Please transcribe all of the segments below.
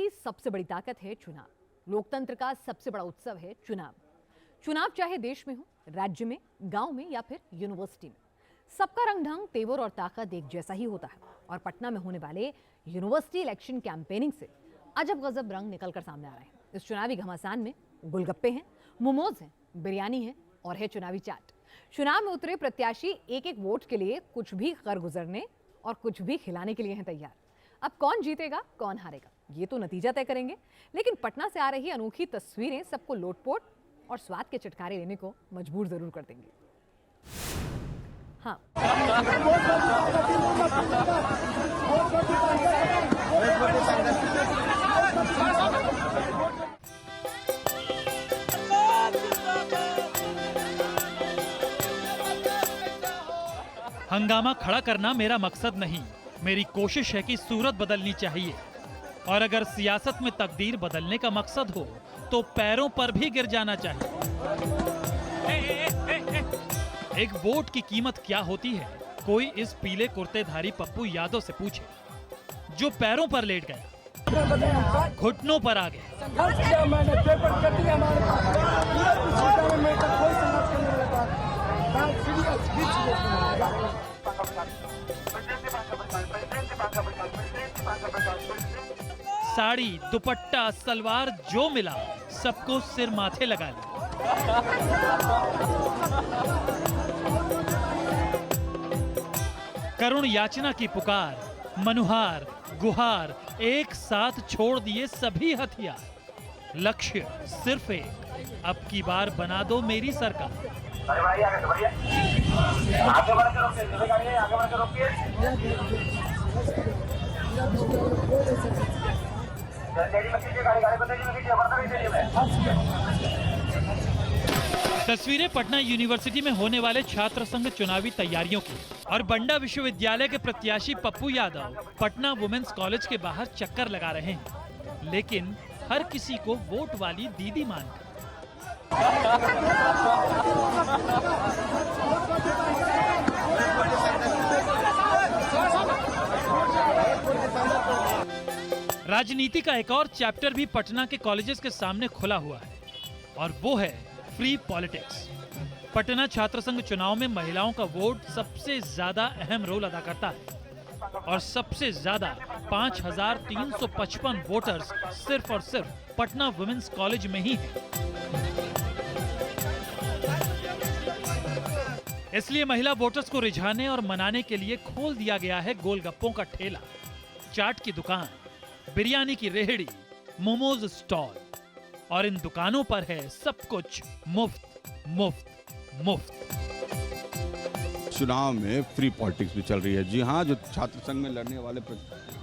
की सबसे बड़ी ताकत है चुनाव। लोकतंत्र का सबसे बड़ा उत्सव है चुनाव। चुनाव चाहे देश में हो, राज्य में, गांव में या फिर यूनिवर्सिटी में, सबका रंग ढंग, तेवर और ताकत एक जैसा ही होता है। और पटना में होने वाले यूनिवर्सिटी इलेक्शन कैंपेनिंग से अजब गजब रंग निकलकर सामने आ रहे हैं। इस चुनावी घमासान में गोलगप्पे हैं, मोमोज हैं, बिरयानी है और है चुनावी चाट। चुनाव में उतरे प्रत्याशी एक एक वोट के लिए कुछ भी कर गुजरने और कुछ भी खिलाने के लिए हैं तैयार। अब कौन जीतेगा, कौन हारेगा, ये तो नतीजा तय करेंगे, लेकिन पटना से आ रही अनोखी तस्वीरें सबको लोटपोट और स्वाद के चटकारे लेने को मजबूर जरूर कर देंगी। हाँ, हंगामा खड़ा करना मेरा मकसद नहीं, मेरी कोशिश है कि सूरत बदलनी चाहिए। और अगर सियासत में तकदीर बदलने का मकसद हो तो पैरों पर भी गिर जाना चाहिए। एक वोट की कीमत क्या होती है, कोई इस पीले कुर्तेधारी पप्पू यादव से पूछे, जो पैरों पर लेट गया, घुटनों पर आ गया। साड़ी, दुपट्टा, सलवार जो मिला सबको सिर माथे लगा लिया। करुण याचना की पुकार, मनुहार, गुहार एक साथ छोड़ दिए सभी हथियार। लक्ष्य सिर्फ एक, अब की बार बना दो मेरी सरकार। आगे बढ़ के रोकिए। तस्वीरें पटना यूनिवर्सिटी में होने वाले छात्र संघ चुनावी तैयारियों की। और बंडा विश्वविद्यालय के प्रत्याशी पप्पू यादव पटना वुमेन्स कॉलेज के बाहर चक्कर लगा रहे हैं, लेकिन हर किसी को वोट वाली दीदी मानकर। राजनीति का एक और चैप्टर भी पटना के कॉलेजेस के सामने खुला हुआ है, और वो है फ्री पॉलिटिक्स। पटना छात्र संघ चुनाव में महिलाओं का वोट सबसे ज्यादा अहम रोल अदा करता है, और सबसे ज्यादा 5,355 वोटर्स सिर्फ और सिर्फ पटना वुमेन्स कॉलेज में ही है। इसलिए महिला वोटर्स को रिझाने और मनाने के लिए खोल दिया गया है गोलगप्पों का ठेला, चाट की दुकान, बिरयानी की रेहड़ी, मोमोज स्टॉल। और इन दुकानों पर है सब कुछ मुफ्त मुफ्त मुफ्त। चुनाव में फ्री पॉलिटिक्स भी चल रही है। जी हाँ, जो छात्र संघ में लड़ने वाले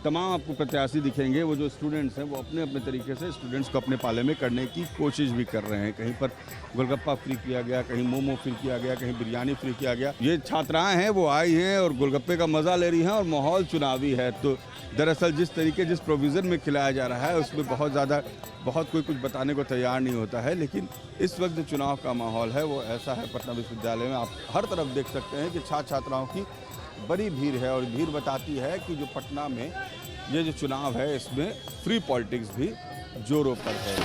तमाम आपको प्रत्याशी दिखेंगे, वो जो स्टूडेंट्स हैं वो अपने अपने तरीके से स्टूडेंट्स को अपने पाले में करने की कोशिश भी कर रहे हैं। कहीं पर गोलगप्पा फ्री किया गया, कहीं मोमो फ्री किया गया, कहीं बिरयानी फ्री किया गया। ये छात्राएं हैं वो आई हैं और गोलगप्पे का मजा ले रही हैं, और माहौल चुनावी है। तो दरअसल जिस प्रोविज़न में खिलाया जा रहा है उसमें बहुत कोई कुछ बताने को तैयार नहीं होता है। लेकिन इस वक्त जो चुनाव का माहौल है वो ऐसा है पटना विश्वविद्यालय में। आप हर तरफ देख सकते हैं कि छात्र छात्राओं की बड़ी भीड़ है, और भीड़ बताती है कि जो पटना में ये जो चुनाव है इसमें फ्री पॉलिटिक्स भी जोरों पर है।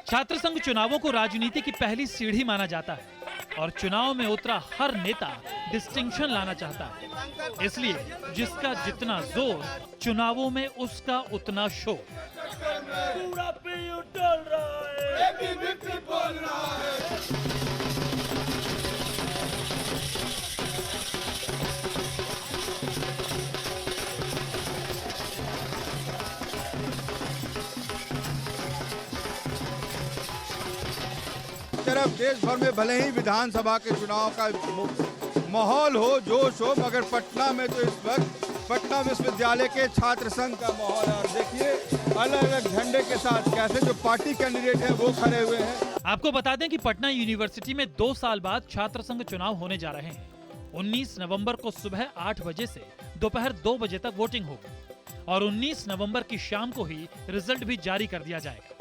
छात्र संघ चुनावों को राजनीति की पहली सीढ़ी माना जाता है, और चुनाव में उतरा हर नेता डिस्टिंक्शन लाना चाहता है। इसलिए जिसका जितना जोर, चुनावों में उसका उतना शोर। पूरा पीयू डोल रहा है, एबीवीपी बोल रहा है। तरफ देश भर में भले ही विधानसभा के चुनाव का माहौल हो, जोश हो, मगर पटना में तो इस वक्त पटना विश्वविद्यालय के छात्र संघ का माहौल है। और देखिए अलग अलग झंडे के साथ कैसे जो पार्टी कैंडिडेट हैं वो खड़े हुए हैं। आपको बता दें कि पटना यूनिवर्सिटी में 2 साल बाद छात्र संघ चुनाव होने जा रहे हैं। 19 नवंबर को सुबह 8 बजे से दोपहर 2 बजे तक वोटिंग होगी। और 19 नवंबर की शाम को ही रिजल्ट भी जारी कर दिया जाएगा।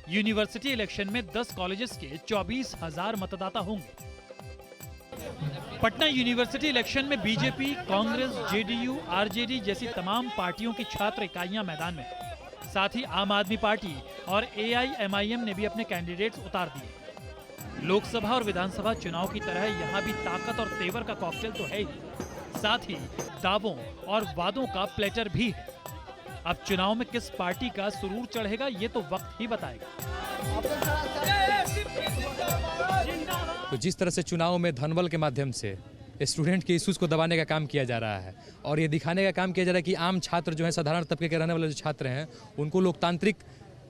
यूनिवर्सिटी इलेक्शन में 10 कॉलेजेस के 24,000 मतदाता होंगे। पटना यूनिवर्सिटी इलेक्शन में बीजेपी, कांग्रेस, जेडीयू, आरजेडी जैसी तमाम पार्टियों की छात्र इकाइयां मैदान में हैं। साथ ही आम आदमी पार्टी और एआईएमआईएम ने भी अपने कैंडिडेट्स उतार दिए। लोकसभा और विधानसभा चुनाव की तरह यहां भी ताकत और तेवर का कॉकटेल तो है ही, साथ ही दावों और वादों का प्लेटर भी है। अब चुनाव में किस पार्टी का सुरूर चढ़ेगा ये तो वक्त ही बताएगा। तो जिस तरह से चुनाव में धनबल के माध्यम से स्टूडेंट के इश्यूज को दबाने का काम किया जा रहा है और ये दिखाने का काम किया जा रहा है कि आम छात्र जो है, साधारण तबके के रहने वाले जो छात्र हैं, उनको लोकतांत्रिक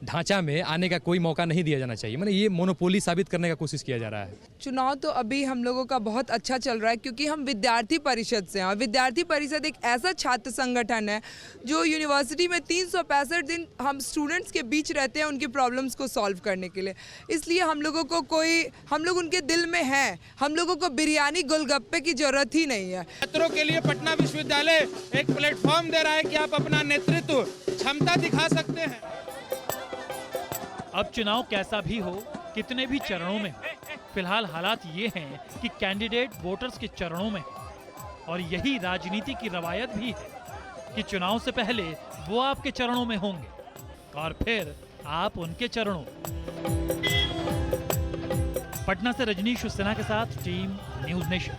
ढांचा में आने का कोई मौका नहीं दिया जाना चाहिए। मतलब ये मोनोपोली साबित करने का कोशिश किया जा रहा है। चुनाव तो अभी हम लोगों का बहुत अच्छा चल रहा है क्योंकि हम विद्यार्थी परिषद से हैं और विद्यार्थी परिषद एक ऐसा छात्र संगठन है जो यूनिवर्सिटी में 365 दिन हम स्टूडेंट्स के बीच रहते हैं उनकी प्रॉब्लम्स को सॉल्व करने के लिए। इसलिए हम लोग उनके दिल में हैं। हम लोगों को बिरयानी गोलगप्पे की जरूरत ही नहीं है। छात्रों के लिए पटना विश्वविद्यालय एक प्लेटफॉर्म दे रहा है कि आप अपना नेतृत्व क्षमता दिखा सकते हैं। अब चुनाव कैसा भी हो, कितने भी चरणों में हो, फिलहाल हालात ये हैं कि कैंडिडेट वोटर्स के चरणों में है। और यही राजनीति की रवायत भी है कि चुनाव से पहले वो आपके चरणों में होंगे और फिर आप उनके चरणों। पटना से रजनीश सिन्हा के साथ टीम न्यूज़ नेशन।